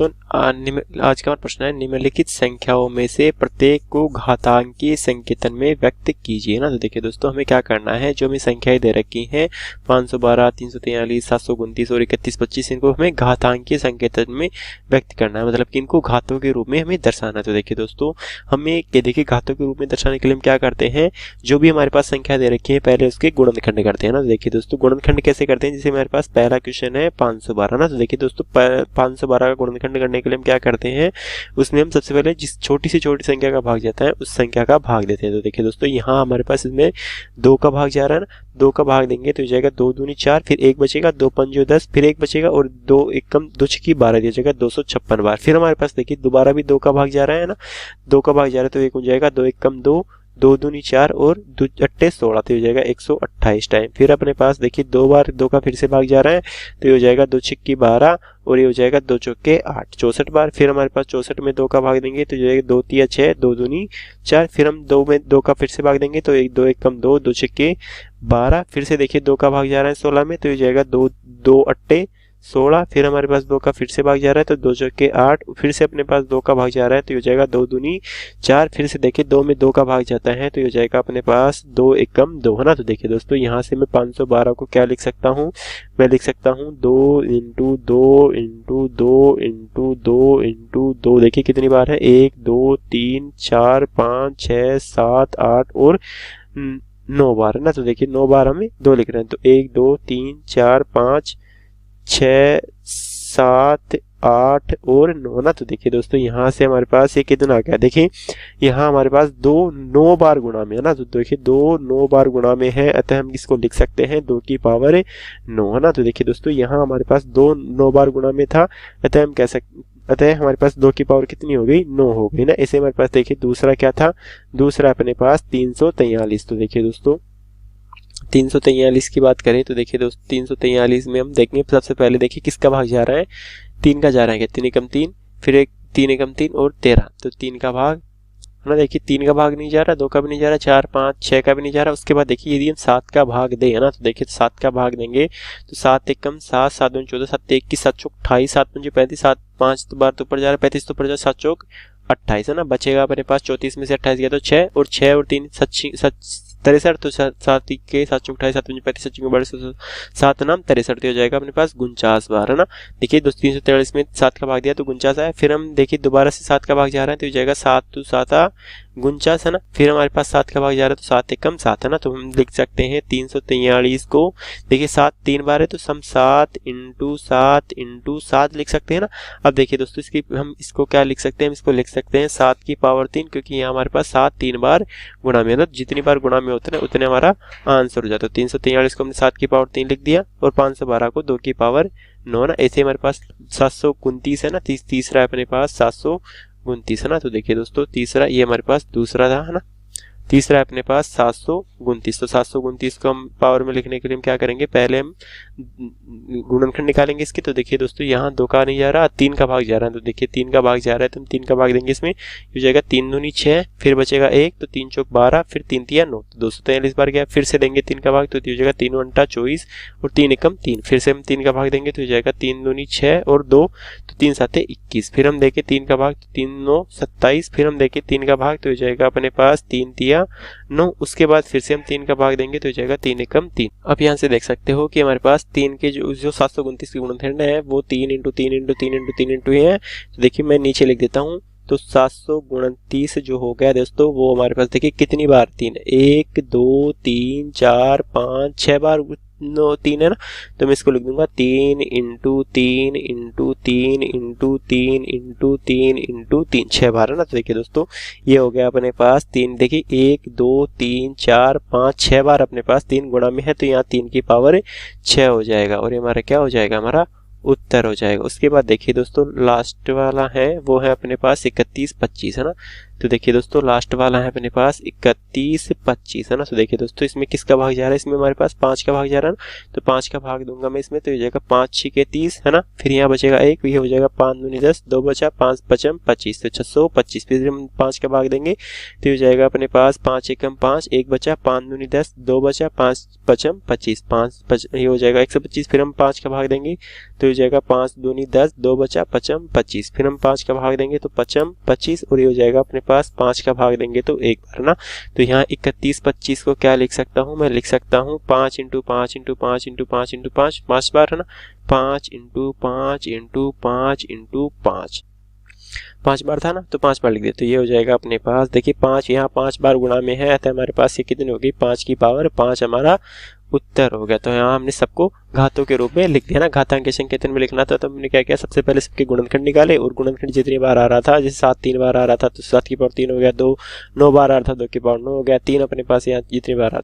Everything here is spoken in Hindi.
दोस्तों आज का हमारा प्रश्न है निम्नलिखित संख्याओं में से प्रत्येक को घातांकीय संकेतन में व्यक्त कीजिए ना। तो देखिए दोस्तों हमें क्या करना है, जो हमें संख्याएं दे रखी हैं 512, 343, 729 और 3125, इनको हमें घातांकीय संकेतन में व्यक्त करना है, मतलब कि इनको घातों के रूप में हमें दर्शाना है। तो देखिए दोस्तों हमें देखिए घातों के रूप में दर्शाने के लिए हम क्या करते हैं, जो भी हमारे पास संख्या दे रखी है पहले उसके गुणनखंड करते हैं ना। तो देखिए दोस्तों गुणनखंड कैसे करते हैं, जैसे हमारे पास पहला क्वेश्चन है 512 ना। तो देखिए दोस्तों 512 का गुणनखंड करने के लिए हम क्या करते हैं, उसमें हम सबसे पहले जिस छोटी से छोटी संख्या का भाग जाता है उस संख्या का भाग देते हैं। तो देखिए दोस्तों यहाँ हमारे पास इसमें 2 का भाग जा रहा है ना, 2 का भाग देंगे तो हो जाएगा 2 दूनी 4, फिर 1 बचेगा, 2 पंजो 10, फिर 1 बचेगा और 2 एकम 2 छक्की 12 दिया जाएगा 256 बार। फिर हमारे पास देखिए दोबारा भी 2 का भाग जा रहा है ना, 2 का भाग जा रहा है तो 1 हो जाएगा, 2 एकम 2, 2 दूनी 4 और 2 अट्टे 16, तो हो जाएगा 128 टाइम। फिर अपने पास देखिए 2 बार 2 का फिर से भाग जा रहा है तो ये हो जाएगा 2 छक्की 12 और ये हो जाएगा 2 चौके 8, 64 बार। फिर हमारे पास 64 में 2 का भाग देंगे तो हो जाएगा 2 तिया 6, 2 दूनी 4, फिर हम 2 में 2 का फिर से भाग देंगे तो 1 2 एकम 2, 2 छक्के 12, फिर से देखिए 2 का भाग जा रहा है 16 में तो हो जाएगा 2 अट्टे 16, फिर हमारे पास 2 का फिर से भाग जा रहा है तो 2 चौके 8, फिर से अपने पास 2 का भाग जा रहा है तो हो जाएगा 2 दूनी 4, फिर से देखिए 2 में 2 का भाग जाता है तो हो जाएगा अपने पास 2 एकम 2 है ना। तो देखिए दोस्तों यहाँ से मैं 512 को क्या लिख सकता हूँ, मैं लिख सकता हूँ 2 इंटू 2 इंटू 2 इंटू 2 इंटू 2, देखिए कितनी बार है 1 2 3 4 5 6 7 8 और 9 बार है ना। तो देखिए 9 बार हमें 2 लिख रहे हैं तो 1 2 3 4 5 6 7 8 और 9 ना। तो देखिए दोस्तों यहाँ से हमारे पास ये कितना आ गया, देखिए यहाँ हमारे पास 2 9 बार गुणा में है ना। तो देखिए 2 9 बार गुणा में है, अतः हम इसको लिख सकते हैं 2 की पावर 9 है ना। तो देखिए दोस्तों यहाँ हमारे पास 2 9 बार गुणा में था, अतः हम कह सकते अतः हमारे पास 2 की पावर कितनी हो गई 9 हो गई ना। ऐसे हमारे पास देखिए दूसरा क्या था, दूसरा अपने पास 343। तो देखिए दोस्तों 343 की बात करें तो देखिए दोस्तों 343 में हम देखेंगे सबसे पहले देखिए किसका भाग जा रहा है, 3 का जा रहा है, 3 एकम 3, फिर एक 3 एकम 3 और 13, तो 3 का भाग है ना। देखिए 3 का भाग नहीं जा रहा, 2 का भी नहीं जा रहा, 4 5 6 का भी नहीं जा रहा। उसके बाद देखिए यदि हम 7 का भाग दें है ना, तो देखिए 7 का भाग देंगे तो 7 एकम 7, 7 दूनी 14, 7 21, 7 चौक 28, 7 पंजे 35, 7 5 तो बार तो ऊपर जा रहा है 35 तो ऊपर जा, 7 चौक 28 है ना। बचेगा अपने पास 34 में से 28 गया तो 6 और 6 और 3 63, तो 7 के 7 चौक 28, 7 पंजे 35, 7 चौक 32, 7 नाम 63 हो जाएगा अपने पास 49 बार है ना। देखिए दोस्तों 343 में 7 का भाग दिया तो 49 आया, फिर हम देखिए दोबारा से 7 का भाग जा रहा है तो हो जाएगा 7 तो 7 49 है ना। फिर हमारे पास 7 का भाग जा रहा है तो 7 एकम 7 है ना। तो हम लिख सकते हैं 343 को, देखिए 7 3 बार है तो हम 7 इंटू 7 इंटू 7 लिख सकते हैं ना। अब देखिए दोस्तों इसकी हम इसको क्या लिख सकते हैं, हम इसको लिख सकते हैं 7 की पावर 3, क्योंकि यहाँ हमारे पास 7 3 बार गुणा में, मतलब जितनी बार गुणा में होता है उतने हमारा आंसर हो जाता है। 343 को हमने 7 की पावर 3 लिख दिया और 512 को 2 की पावर 9 ना। ऐसे हमारे पास 729 है ना, तीसरा है अपने पास 729 है ना। तो देखिए दोस्तों तीसरा ये हमारे पास दूसरा था है ना, तीसरा है अपने पास 729। तो 729 को हम पावर में लिखने के लिए हम क्या करेंगे, पहले हम गुणनखंड निकालेंगे इसके। तो देखिए दोस्तों यहाँ 2 का नहीं जा रहा, 3 का भाग जा रहा है, तो देखिए 3 का भाग जा रहा है तो हम 3 का भाग देंगे इसमें, हो जाएगा 3 दूनी 6, फिर बचेगा 1 तो 3 चौक 12, फिर 3 तिया 9, तो 243 बार गया। फिर से देंगे 3 का भाग तो हो जाएगा 3 अंटा 24 और 3 एकम 3, फिर से हम 3 का भाग देंगे तो हो जाएगा 3 दूनी 6 और 2 तो 3 7 21, फिर हम देखें 3 का भाग तो 3 9 27, फिर हम देखें 3 का भाग तो हो जाएगा अपने पास 3 तिया 9, उसके बाद फिर से हम 3 का भाग देंगे तो हो जाएगा 3 एकम 3। अब यहाँ से देख सकते हो कि हमारे पास 3 के जो 729 की गुणनखंड है वो 3 इंटू 3 इंटू 3 इंटू 3 इंटू है। तो देखिए मैं नीचे लिख देता हूँ, तो 729 जो हो गया दोस्तों वो हमारे पास देखिए कितनी बार 3, 1 2 3 4 5 6 बार 3 है ना। तो मैं इसको लिख दूंगा 3 into 3 into 3 into 3 into 3 into 3, 6 बार है ना। तो देखिए दोस्तों ये हो गया अपने पास 3, देखिए 1 2 3 4 5 6 बार अपने पास 3 गुणा में है, तो यहाँ 3 की पावर 6 हो जाएगा और ये हमारा क्या हो जाएगा, हमारा उत्तर हो जाएगा। उसके बाद देखिए दोस्तों लास्ट वाला है वो है अपने पास 31 25 है ना। तो देखिए दोस्तों लास्ट वाला है अपने पास 31 25 है ना। तो देखिए दोस्तों इसमें किसका भाग जा रहा है, इसमें हमारे पास 5 का भाग जा रहा है ना, तो 5 का भाग दूंगा मैं इसमें, तो हो जाएगा 5 6 के 30 है ना। फिर यहाँ बचेगा 1, ये हो जाएगा 5 दूनी 10, 2 बचा 5 5 25, तो 625। फिर हम 5 का भाग देंगे तो हो जाएगा अपने पास 5 एकम 5, 1 बचा 5 दूनी 10, 2 बचा 5 5 25, 5 ये हो जाएगा 125। फिर हम 5 का भाग देंगे तो हो जाएगा 5 दूनी 10, 2 बचा 5 25। फिर हम 5 का भाग देंगे तो 5 25, और ये हो जाएगा अपने पास 5 का भाग देंगे तो एक बार ना। तो यहाँ 31 25 को क्या लिख सकता हूँ, मैं लिख सकता हूँ 5 इंटू 5 इंटू 5 इंटू 5 इंटू 5, 5 बार है ना, 5 इंटू 5 इंटू 5 इंटू 5, 5 बार था ना, तो 5 बार लिख देते। तो ये हो जाएगा अपने पास, देखिए 5 यहाँ 5 बार गुणा में है, तो हमारे पास ये कितनी होगी 5 की पावर 5 हमारा उत्तर हो गया। तो यहाँ हमने सबको घातों के रूप में लिख दिया ना। घातांक के संकेतन में लिखना था तो हमने क्या किया, सबसे पहले सबके गुणनखंड निकाले, और गुणनखंड जितनी बार आ रहा था, जैसे 7 3 बार आ रहा था तो 7 की पावर 3 हो गया, 2 9 बार आ रहा था 2 की पावर 9 हो गया, 3 अपने पास यहाँ जितनी बार आ